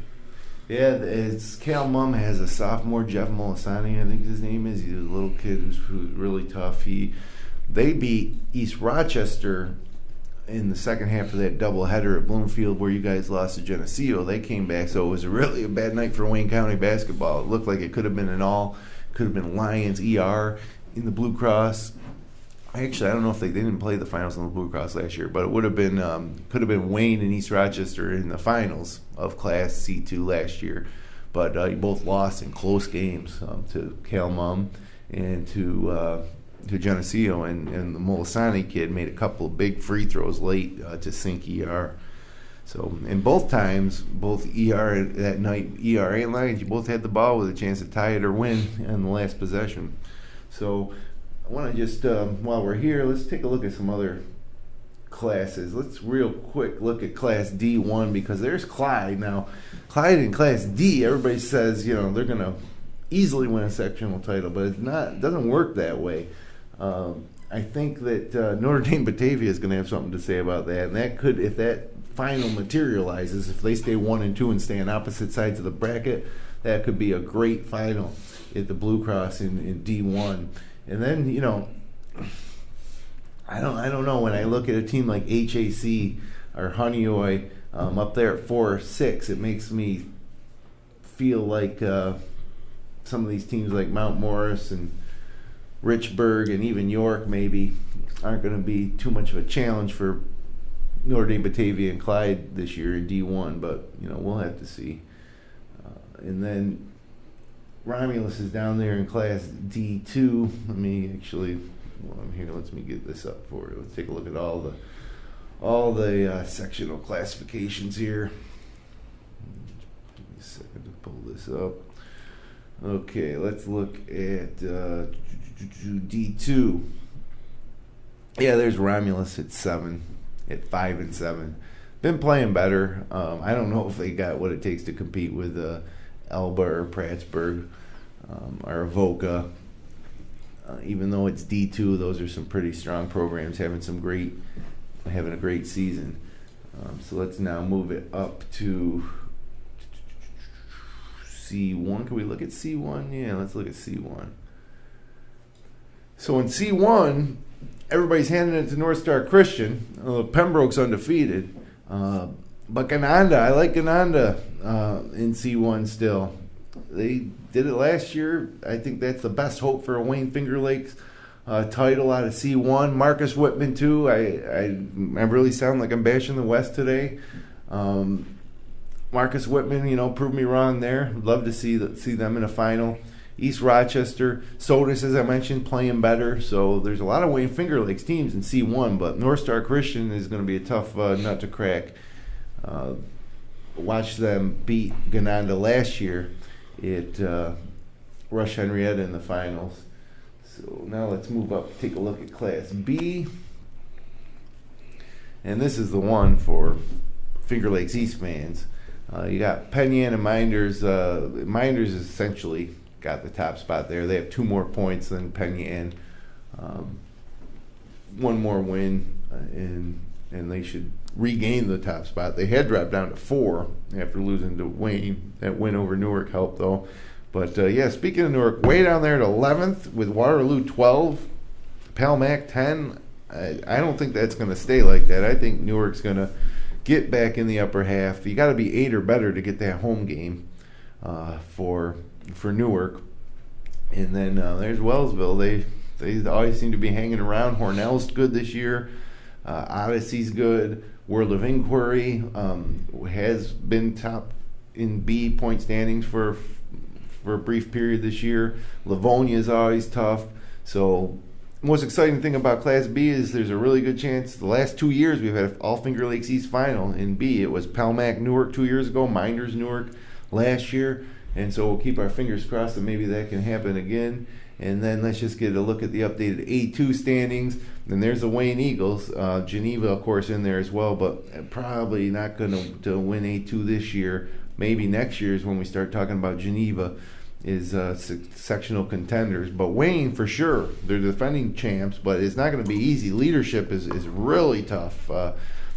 Yeah, it's Cal Mum has a sophomore, Jeff Molisani, I think his name is. He's a little kid who's really tough. They beat East Rochester in the second half of that doubleheader at Bloomfield where you guys lost to Geneseo. They came back, so it was really a bad night for Wayne County basketball. It looked like it could have been could have been Lions, ER in the Blue Cross. Actually, I don't know if they didn't play the finals in the Blue Cross last year, but it would have been could have been Wayne and East Rochester in the finals of Class C2 last year. But you both lost in close games to Cal Mum and to Geneseo, and the Molisani kid made a couple of big free throws late to sink ER. So, and both times, both ER that night, ER and Lions, you both had the ball with a chance to tie it or win in the last possession. So, I want to just, while we're here, let's take a look at some other classes. Let's real quick look at Class D1 because there's Clyde. Now, Clyde in Class D, everybody says, they're going to easily win a sectional title, but it doesn't work that way. I think that Notre Dame Batavia is going to have something to say about that, and that could, if that final materializes, if they stay 1 and 2 and stay on opposite sides of the bracket, that could be a great final at the Blue Cross in D1. And then I don't know, when I look at a team like HAC or Honeoye up there at 4-6, it makes me feel like some of these teams like Mount Morris and Richburg and even York maybe aren't going to be too much of a challenge for Notre Dame Batavia and Clyde this year in D1, but we'll have to see. And then Romulus is down there in Class D2. Let me actually, while I'm here, let me get this up for you. Let's take a look at all the sectional classifications here. Give me a second to pull this up. Okay, let's look at D2. Yeah, there's Romulus at 7, at 5-7. Been playing better. I don't know if they got what it takes to compete with Elba or Prattsburg or Avoca. Even though it's D2, those are some pretty strong programs having a great season. So let's now move it up to C1. Can we look at C1? Yeah, let's look at C1. So in C1, everybody's handing it to North Star Christian. Pembroke's undefeated. But Gananda, I like Gananda in C1 still. They did it last year. I think that's the best hope for a Wayne Finger Lakes title out of C1. Marcus Whitman, too. I really sound like I'm bashing the West today. Marcus Whitman, proved me wrong there. Love to see them in a final. East Rochester, Sodus, as I mentioned, playing better. So there's a lot of Wayne Finger Lakes teams in C1, but North Star Christian is going to be a tough nut to crack. Watched them beat Gananda last year at Rush Henrietta in the finals. So now let's move up, take a look at Class B. And this is the one for Finger Lakes East fans. You got Penn Yan and Minders. Minders essentially got the top spot there. They have 2 more points than Penn Yan. 1 more win, and they should regain the top spot. They had dropped down to 4 after losing to Wayne. That win over Newark helped, though. But, speaking of Newark, way down there at 11th with Waterloo 12, Palmac 10. I don't think that's going to stay like that. I think Newark's going to get back in the upper half. You got to be 8 or better to get that home game for Newark. And then there's Wellsville. They always seem to be hanging around. Hornell's good this year. Odyssey's good. World of Inquiry has been top in B point standings for a brief period this year. Livonia is always tough. So the most exciting thing about Class B is there's a really good chance. The last 2 years we've had all Finger Lakes East final in B. It was Palmac Newark 2 years ago, Minders Newark last year. And so we'll keep our fingers crossed that maybe that can happen again. And then let's just get a look at the updated A2 standings. And there's the Wayne Eagles. Geneva, of course, in there as well, but probably not going to win A2 this year. Maybe next year is when we start talking about Geneva is sectional contenders. But Wayne, for sure, they're defending champs, but it's not going to be easy. Leadership is really tough.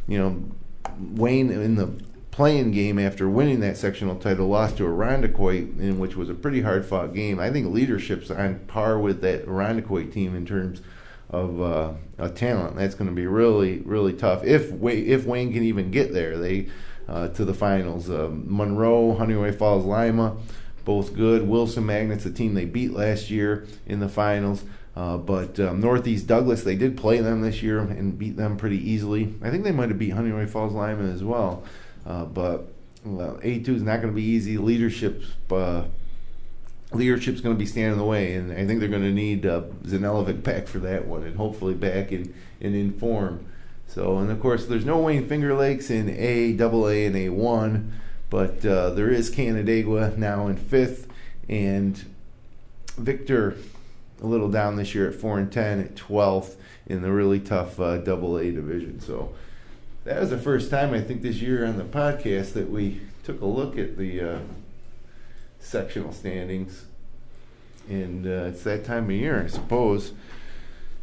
Wayne in the playing game after winning that sectional title lost to Irondequoit, in which was a pretty hard-fought game. I think leadership's on par with that Irondequoit team in terms of talent. That's going to be really, really tough if Wayne can even get there. They to the finals. Monroe, Honeyway Falls, Lima, both good. Wilson Magnets, the team they beat last year in the finals. But Northeast Douglas, they did play them this year and beat them pretty easily. I think they might have beat Honeyway Falls, Lima as well. But A2 is not going to be easy. Leadership's going to be standing in the way, and I think they're going to need Zanelovic back for that one, and hopefully back in form. So, and of course, there's no Wayne Finger Lakes in A, AA, and A1, but there is Canandaigua now in 5th, and Victor a little down this year at 4-10 at 12th in the really tough AA division. So that was the first time I think this year on the podcast that we took a look at the sectional standings, and it's that time of year, I suppose.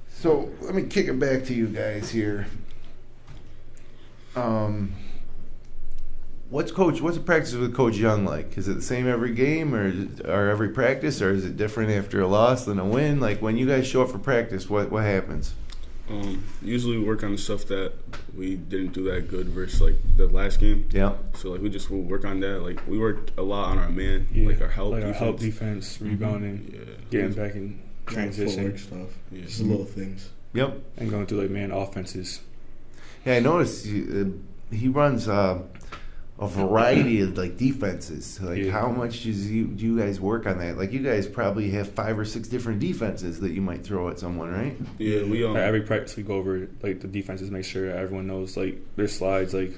So let me kick it back to you guys here. What's the practice with Coach Young like? Is it the same every game or every practice, or is it different after a loss than a win? Like when you guys show up for practice, what happens? Usually we work on the stuff that we didn't do that good versus like the last game. Yeah. So like we'll work on that. Like we worked a lot on our man, like our help defense, rebounding, getting back in transition stuff. Yeah. Just little things. Yep. And going through like man offenses. Yeah, I noticed he runs a variety of like defenses. Like how much do you guys work on that? Like you guys probably have 5 or 6 different defenses that you might throw at someone, right? Yeah, we like every practice we go over like the defenses, make sure everyone knows like their slides like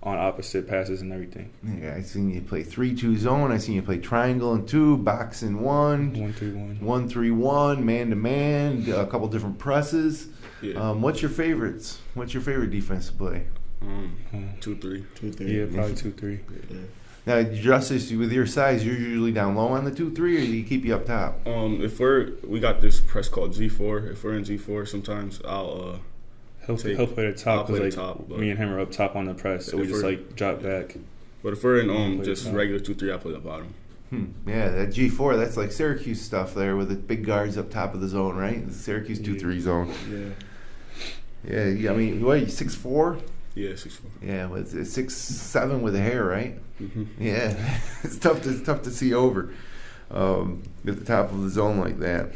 on opposite passes and everything. Yeah, I seen you play 3-2 zone. I seen you play triangle and 2, box and 1, 1-3-1, 1-3-1, man to man, a couple different presses. Yeah. What's your favorites? What's your favorite defense to play? 2-3. 2-3. Yeah, probably 2-3. Yeah. Now, Justice, with your size, you're usually down low on the 2-3, or do you keep you up top? If we got this press called G4. If we're in G4, sometimes I'll he'll play the top because like me and him are up top on the press, so we just like drop back. But if we're in just regular 2-3, I play the bottom. Yeah, that G4, that's like Syracuse stuff there with the big guards up top of the zone, right? The Syracuse 2-3 zone. Yeah. Yeah, I mean, what are you, 6'4"? Yeah, 6'4". Yeah, well, it's 6'7" with the hair, right? Mm-hmm. Yeah, it's tough to see over at the top of the zone like that.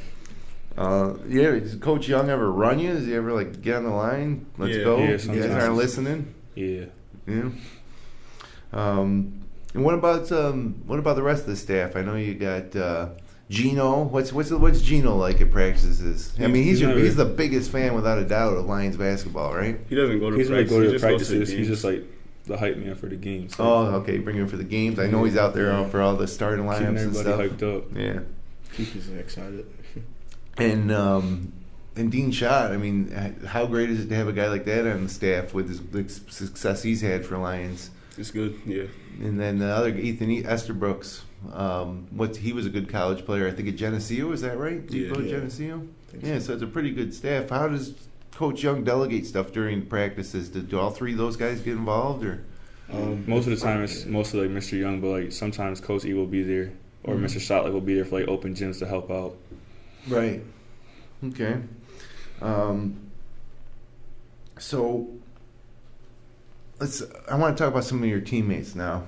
Does Coach Young ever run you? Does he ever like get on the line? Let's go. Yeah, you guys aren't listening. Yeah. And what about the rest of the staff? I know you got Gino. What's Gino like at practices? I mean, he's the biggest fan without a doubt of Lions basketball, right? He doesn't go to practice. He go to just practices. He's just like the hype man for the games. So. Oh, okay. Bring him for the games. I know he's out there for all the starting lineups and stuff. Keeping everybody hyped up. Yeah. Keep us excited. And Dean Schott, I mean, how great is it to have a guy like that on the staff with the success he's had for Lions? It's good, yeah. And then the other Ethan Esterbrooks, he was a good college player, I think at Geneseo, is that right? Did you go to Geneseo? Yeah, so it's a pretty good staff. How does Coach Young delegate stuff during practices? Do all three of those guys get involved, or? Most of the time, it's mostly like Mr. Young, but like sometimes Coach E will be there, or Mr. Shotlight will be there for like open gyms to help out. Right. Okay. So I want to talk about some of your teammates now.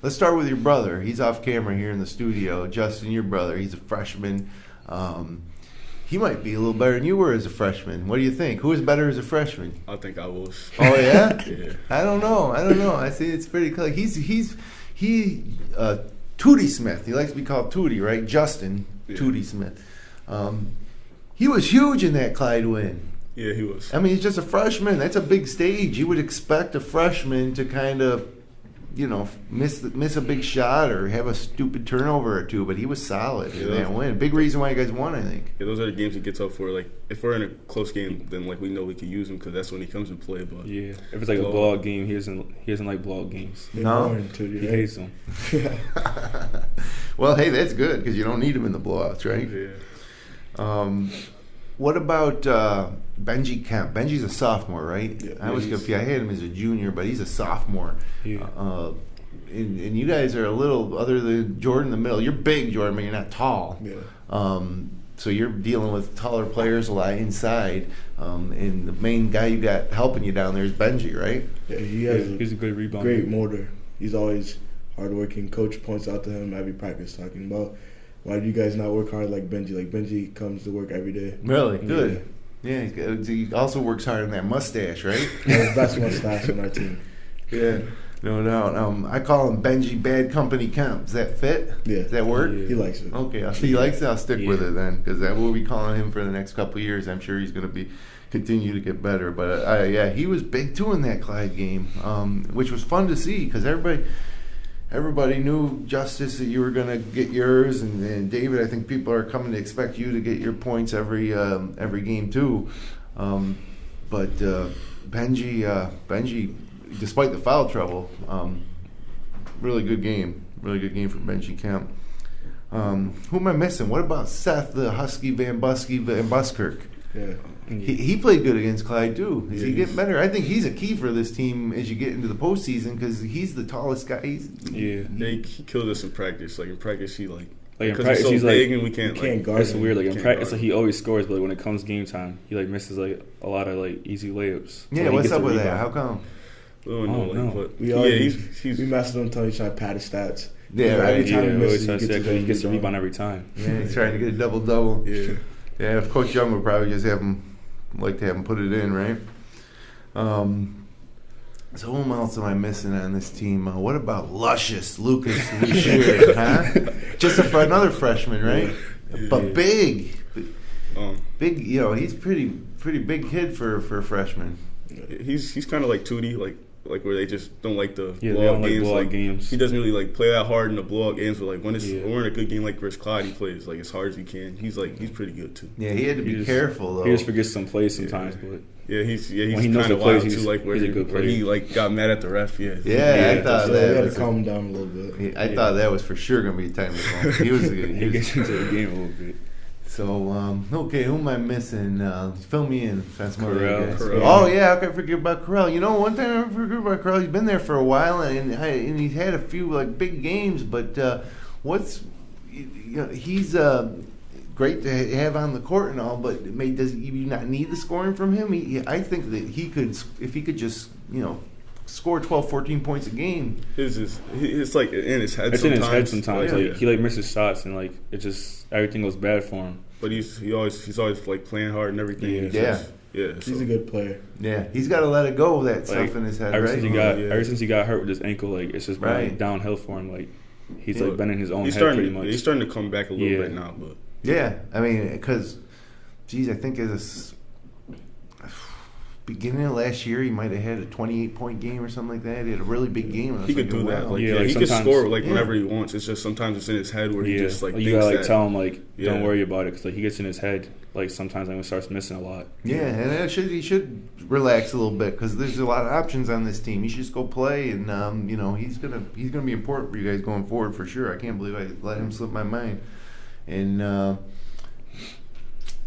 Let's start with your brother. He's off camera here in the studio. Justin, your brother, he's a freshman. He might be a little better than you were as a freshman. What do you think? Who was better as a freshman? I think I was. Oh yeah? Yeah. I don't know. I see it's pretty clear. Tootie Smith. He likes to be called Tootie, right? Justin Tootie Smith. He was huge in that Clyde win. Yeah, he was. I mean, he's just a freshman. That's a big stage. You would expect a freshman to kind of, miss a big shot or have a stupid turnover or two, but he was solid in that win. Big reason why you guys won, I think. Yeah, those are the games he gets up for. Like, if we're in a close game, then like we know we can use him because that's when he comes to play. But Yeah, if it's like a blowout game, he doesn't like blowout games. No? He hates them. Well, hey, that's good because you don't need him in the blowouts, right? yeah. What about Benji Kemp? Benji's a sophomore, right? Yeah, I was confused. I had him as a junior, but he's a sophomore. Yeah. And you guys are a little, other than Jordan in the middle. You're big, Jordan, but you're not tall. Yeah. So you're dealing with taller players a lot inside. And the main guy you got helping you down there is Benji, right? Yeah, He's a good rebounder. great motor. He's always hardworking. Coach points out to him every practice talking about, why do you guys not work hard like Benji? Like Benji comes to work every day. Really? Good. Yeah, he also works hard on that mustache, right? He's the best mustache on our team. Yeah, no doubt. I call him Benji Bad Company Kemp. Does that fit? Yeah. Does that work? Yeah. He likes it. Okay, if he likes it, I'll stick with Yeah. it then, because I will be calling him for the next couple of years. I'm sure he's going to continue to get better. But yeah, he was big too in that Clyde game, which was fun to see because everybody knew, Justice, that you were going to get yours, and David, I think people are coming to expect you to get your points every game too. But Benji, despite the foul trouble, really good game for Benji Kemp. Who am I missing? What about Seth, the Husky Van Buskirk? Yeah. He played good against Clyde too. Is he getting better? I think he's a key for this team as you get into the postseason because he's the tallest guy. He killed us in practice. Like in practice, he in because practice, he's so he's big like, and we can't guard It's him. weird. Like in Can't practice, guard. like he always scores, but like, when it comes game time, he like misses like a lot of like easy layups. Yeah, So, like, he what's gets up the with that? rebound. How come? We don't know, Oh, like, no. but We yeah, always he's we messed with him until he's trying to pad his stats. Yeah, Every right. time Yeah, he I always misses, try to say his because he gets the rebound. rebound every time. Yeah, he's trying to get a double. yeah. Yeah, if Coach Young would probably just have him put it in, right? So who else am I missing on this team? What about Luscious Lucas Lucier, huh? Just another freshman, right? Yeah. But big. Big. He's pretty big kid for a freshman. He's kind of like Tootie, like where they just don't like the Yeah, they blowout don't like games. blowout games. He doesn't really like play that hard in the blowout games, but like when Yeah. we're in a good game like versus Clyde, he plays like as hard as he can. He's pretty good too. Yeah, he had to be just- careful though. He just forgets some plays sometimes, but Yeah, he's When he knows kind of the plays, wild too, he's- like where he's a he, good where player. he like got mad at the ref. Yeah, Yeah, I thought So we that had was to calm him down a little bit. I thought that was for sure going to be a time to call. He was good. he gets into the game a little bit. So, okay, who am I missing? Fill me in. That's my Corral. Oh, yeah, how could I forget about Corral? One time I forget about Corral. He's been there for a while, and he's had a few, big games, but he's great to have on the court and all, but does you not need the scoring from him? I think that he could, if he could just, score 12, 14 points a game. It's like in his head. It's in his head sometimes. Yeah. Like he misses shots and it just everything goes bad for him. But he's always like playing hard and everything. Yeah. It's Yeah. just- yeah. He's a good player. Yeah, he's got to let it go, that stuff in his head, ever right? since he got hurt with his ankle, it's just been Right. downhill for him. He's Yeah. been in his own He's head starting. pretty much. He's starting to come back a little Yeah. bit now, but Yeah, I mean, because, geez, I think as beginning of last year, he might have had a 28-point game or something like that. He had a really big game. I was he could do thinking, that. wow. Like, Yeah, he could sometimes- score Yeah. whenever he wants. It's just sometimes it's in his head where he just you thinks gotta that. tell him don't Yeah. worry about it because he gets in his head. Sometimes he starts missing a lot. Yeah, and he should relax a little bit because there's a lot of options on this team. He should just go play, and he's gonna be important for you guys going forward for sure. I can't believe I let him slip my mind. And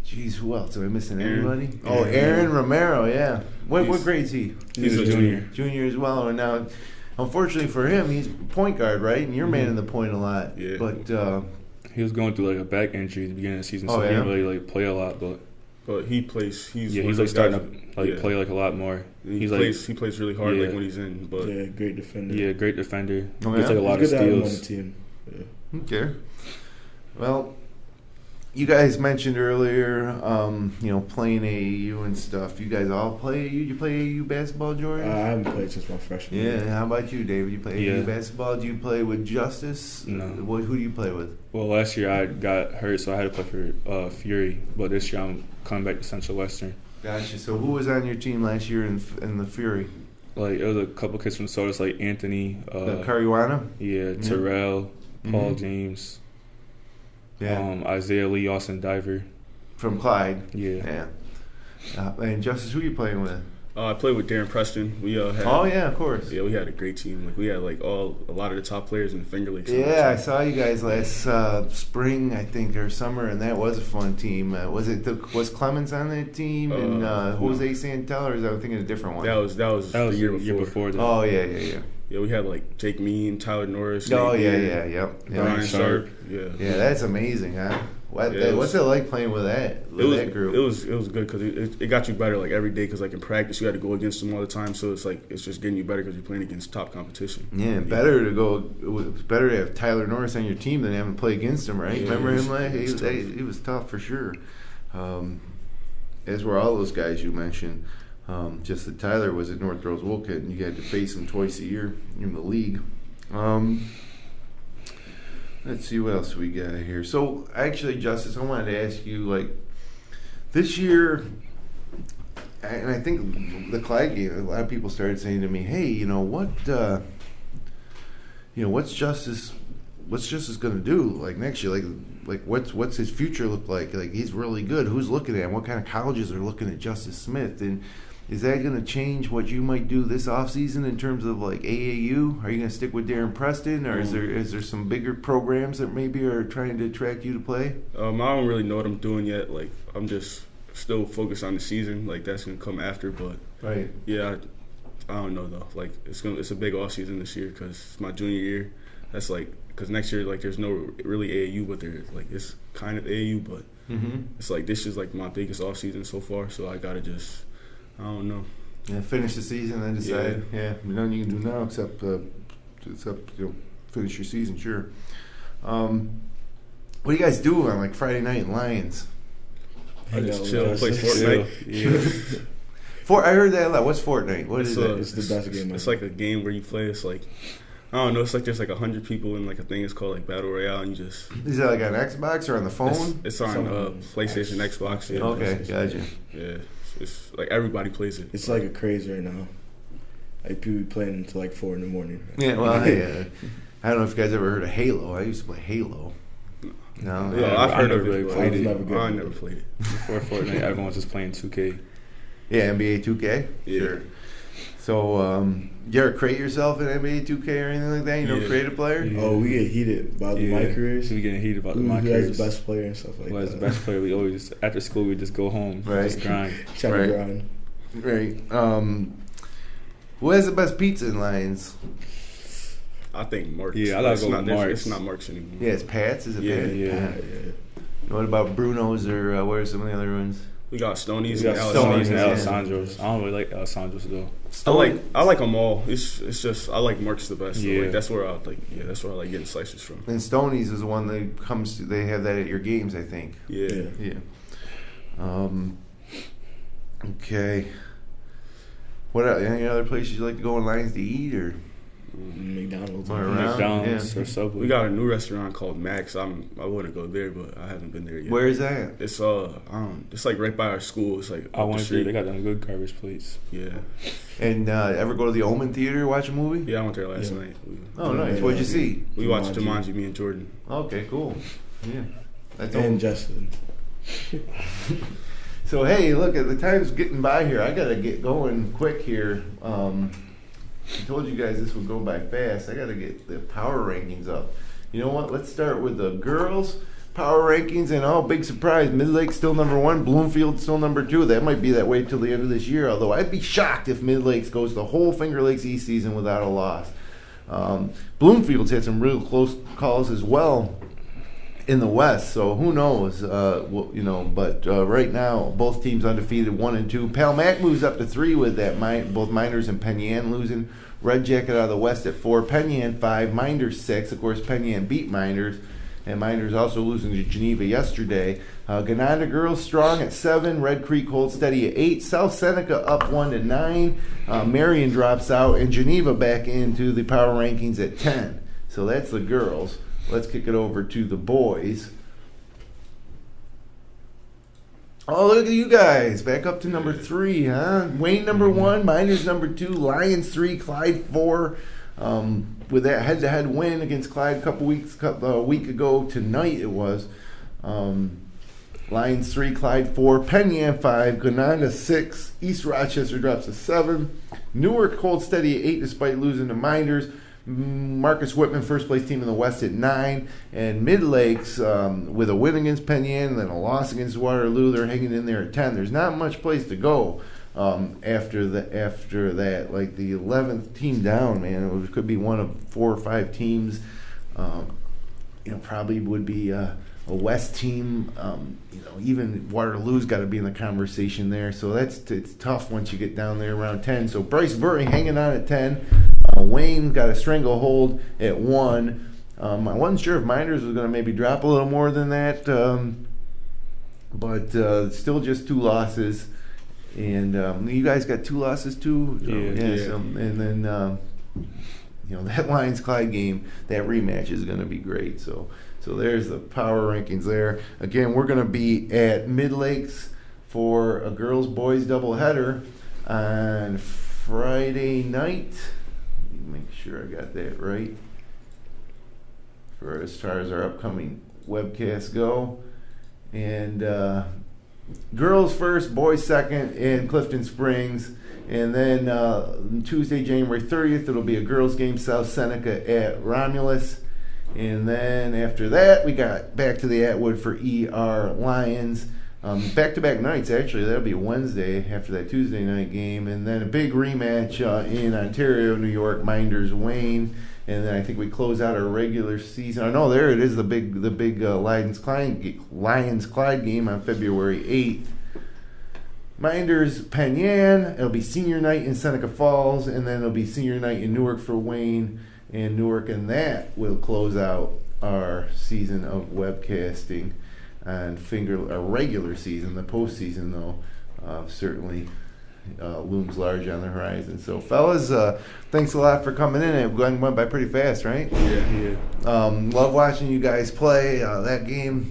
Jeez, who else? Am I missing Aaron. anybody? Oh, Aaron Romero, yeah. What He's- grade is he? He's a junior. Junior as well. And now, unfortunately for him, he's point guard, right? And you're manning the point a lot. Yeah. But He was going through like a back injury at the beginning of the season, so Oh, he yeah? didn't really like play a lot. But he plays. yeah, one he's of like those starting guys- to like yeah. play like a lot more. He He's plays really hard Yeah. like when he's in. But Yeah, great defender. like great defender. Oh, Gets yeah? like a lot It's of good to have him on the steals. team. Yeah. okay. Well, you guys mentioned earlier, playing AAU and stuff. You guys all play AAU? You play AAU basketball, Jordan? I haven't played since my freshman year. Yeah. How about you, David? You play AAU Yeah. basketball? Do you play with Justice? No. Who do you play with? Well, last year I got hurt, so I had to play for Fury. But this year I'm coming back to Central Western. Gotcha. So who was on your team last year in the Fury? Like it was a couple kids from Sodas, like Anthony, The Caruana? yeah, Terrell, Paul Mhm. James, Yeah. Isaiah Lee, Austin Diver. From Clyde. Yeah. Yeah. And Justice, who you playing with? I played with Darren Preston. We had. Oh yeah, of course. Yeah, we had a great team. Like we had like a lot of the top players in the Finger Lakes. Yeah, I saw you guys last spring, I think, or summer, and that was a fun team. Was Clemens on that team and Jose Santel, or is I thinking a different one? That was That was the year before. that. Oh yeah. Yeah, we had like Jake Mean, Tyler Norris. Oh Nate yeah, Beard, yep. Brian Sharp. Sharp. Yeah. Yeah, that's amazing, huh? Yeah, What's it like playing with that that group? It was good because it got you better like every day because like in practice you had to go against them all the time, so it's just getting you better because you're playing against top competition. Yeah, better to have Tyler Norris on your team than having to play against him, right? Yeah, Remember him? it's tough. He was tough for sure. As were all those guys you mentioned. Just that Tyler was at North Rose Wolcott, and you had to face him twice a year in the league. Let's see what else we got here. So, actually, Justice, I wanted to ask you, like, this year, and I think the Clyde game, a lot of people started saying to me, "Hey, what's Justice going to do like next year? Like what's his future look like? Like he's really good. Who's looking at him? What kind of colleges are looking at Justice Smith? And is that going to change what you might do this offseason in terms of like AAU? Are you going to stick with Darren Preston, or is there some bigger programs that maybe are trying to attract you to play? I don't really know what I'm doing yet. Like I'm just still focused on the season. Like that's gonna come after, but Right. yeah, I don't know though. Like it's a big off season this year because it's my junior year. That's like because next year like there's no really AAU, but there's like it's kind of AAU, but Mm-hmm. it's like this is like my biggest off season so far. So I gotta just I don't know. Yeah, finish the season and then decide. Yeah, nothing you can do now except finish your season. Sure. What do you guys do on like Friday night in Lions? I Hang just out chill, with play Justice. Fortnite. Yeah. I heard that a lot. What's Fortnite? What is it? It's the best game It's ever. like a game where you play. It's like I don't know. It's like there's like 100 people in like a thing. It's called like Battle Royale, and you just Is that like on Xbox or on the phone? it's on PlayStation, Xbox. Yeah, Okay, gotcha. Yeah, it's like everybody plays it. It's like a craze right now. Like people be playing until like 4 a.m. Yeah, well, I don't know if you guys ever heard of Halo. I used to play Halo. No, Yeah, I've heard I of never it. really but played it. I never played it. Before Fortnite, everyone's just playing 2K. Yeah, NBA 2K. Yeah. Sure. So, you ever create yourself in NBA 2K or anything like that? You know, Yeah. create a player? Yeah. Oh, we get heated about my careers. We getting heated about Who my has careers. the best player and stuff like Who has the that. best player? We always after school we just go home, Right. just grind. Trying Right. to grind. Right. Who has the best pizza in Lions? I think Marks. Yeah, I like It's go not- with there's- Marks. It's not Marks anymore. Yeah, it's Pat's. Is it Yeah, Pat's? yeah. What about Bruno's or what are some of the other ones? We got Stoney's We and got Alessandro's. Stoney's and yeah. Alessandro's. I don't really like Alessandro's though. I like them all. It's just I like Marks the best. So, Yeah. like, that's where I like getting slices from. And Stoney's is the one that comes. They have that at your games, I think. Yeah. Yeah. Yeah. Okay. What else? Any other places you like to go in Lions to eat or? McDonald's. Or around? McDonald's Yeah. or Subway. We got a new restaurant called Max. I want to go there, but I haven't been there yet. Where is that? It's it's like right by our school. It's like I up went the there. street. They got them good garbage plates. Yeah. And ever go to the Omen Theater watch a movie? Yeah, I went there last Yeah. night. Oh, nice. What'd you see? We watched Jumanji. Jumanji, me and Jordan. Okay, cool. Yeah. That's And all. Justin. So hey, look, the time's getting by here. I gotta get going quick here. I told you guys this would go by fast. I gotta get the power rankings up. You know what? Let's start with the girls. power rankings, and big surprise, Mid-Lake's still number 1, Bloomfield still number 2. That might be that way till the end of this year, although I'd be shocked if Mid-Lakes goes the whole Finger Lakes East season without a loss. Bloomfield's had some real close calls as well in the West, so who knows? But right now, both teams undefeated, 1 and 2. Palmac moves up to 3 with that. Both Minders and Penn Yan losing. Red Jacket out of the West at 4. Penn Yan 5. Minders 6. Of course, Penn Yan beat Minders. And Minders also losing to Geneva yesterday. Gananda girls strong at 7. Red Creek holds steady at 8. South Seneca up 1 to 9. Marion drops out, and Geneva back into the power rankings at 10. So that's the girls. Let's kick it over to the boys. Oh, look at you guys. Back up to number 3, huh? Wayne number 1, Minders number 2, Lions 3, Clyde 4. With that head-to-head win against Clyde a week ago tonight it was. Lions 3, Clyde 4, Penn Yan 5, Gananda 6, East Rochester drops to 7. Newark holds steady at 8 despite losing to Minders. Marcus Whitman, first place team in the West at 9, and Mid-Lakes with a win against Penn Yan and then a loss against Waterloo, they're hanging in there at 10. There's not much place to go after that. Like the 11th team down, man, it could be one of 4 or 5 teams. Probably would be a West team. Even Waterloo's got to be in the conversation there. So it's tough once you get down there around 10. So Bryce Burry hanging on at 10. Wayne got a stranglehold at 1. I wasn't sure if Minders was going to maybe drop a little more than that, but still just 2 losses. And you guys got 2 losses too? Yeah. So, and then that Lions-Clyde game, that rematch is going to be great. So there's the power rankings there. Again, we're going to be at Mid-Lakes for a girls-boys doubleheader on Friday night. Make sure I got that right. For as far as our upcoming webcasts go. And girls first, boys second in Clifton Springs. And then Tuesday, January 30th, it'll be a girls game, South Seneca at Romulus. And then after that, we got back to the Atwood for ER Lions. Back-to-back nights, actually. That'll be Wednesday after that Tuesday night game. And then a big rematch in Ontario, New York, Minders, Wayne. And then I think we close out our regular season. Oh, no, there it is, the big Lions-Clyde game on February 8th. Minders, Penn Yan. It'll be senior night in Seneca Falls. And then it'll be senior night in Newark for Wayne and Newark. And that will close out our season of webcasting. And a regular season, the postseason, though, certainly looms large on the horizon. So, fellas, thanks a lot for coming in. It went by pretty fast, right? Yeah. Love watching you guys play. That game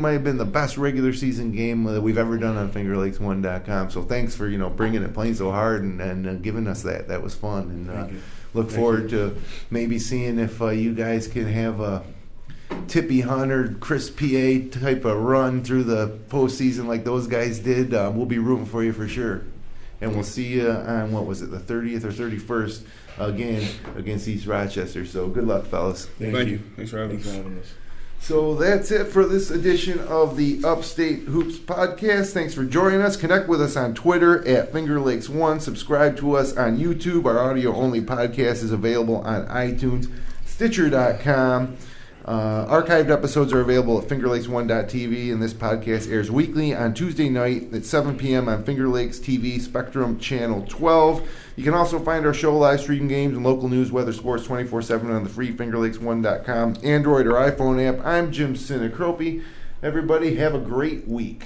might have been the best regular season game that we've ever done on FingerLakes1.com. So, thanks for bringing it, playing so hard, and giving us that. That was fun, and look forward to maybe seeing if you guys can have a Tippy Hunter, Chris PA type of run through the postseason like those guys did. We'll be rooting for you for sure. And we'll see you on, the 30th or 31st again against East Rochester. So good luck, fellas. Thank you. Thanks for having us. So that's it for this edition of the Upstate Hoops Podcast. Thanks for joining us. Connect with us on Twitter at FingerLakes1. Subscribe to us on YouTube. Our audio-only podcast is available on iTunes, Stitcher.com. Archived episodes are available at FingerLakes1.tv, and this podcast airs weekly on Tuesday night at 7 p.m. on Finger Lakes TV Spectrum Channel 12. You can also find our show, live stream games, and local news, weather, sports 24/7 on the free FingerLakes1.com Android or iPhone app. I'm Jim Sinacropi. Everybody, have a great week.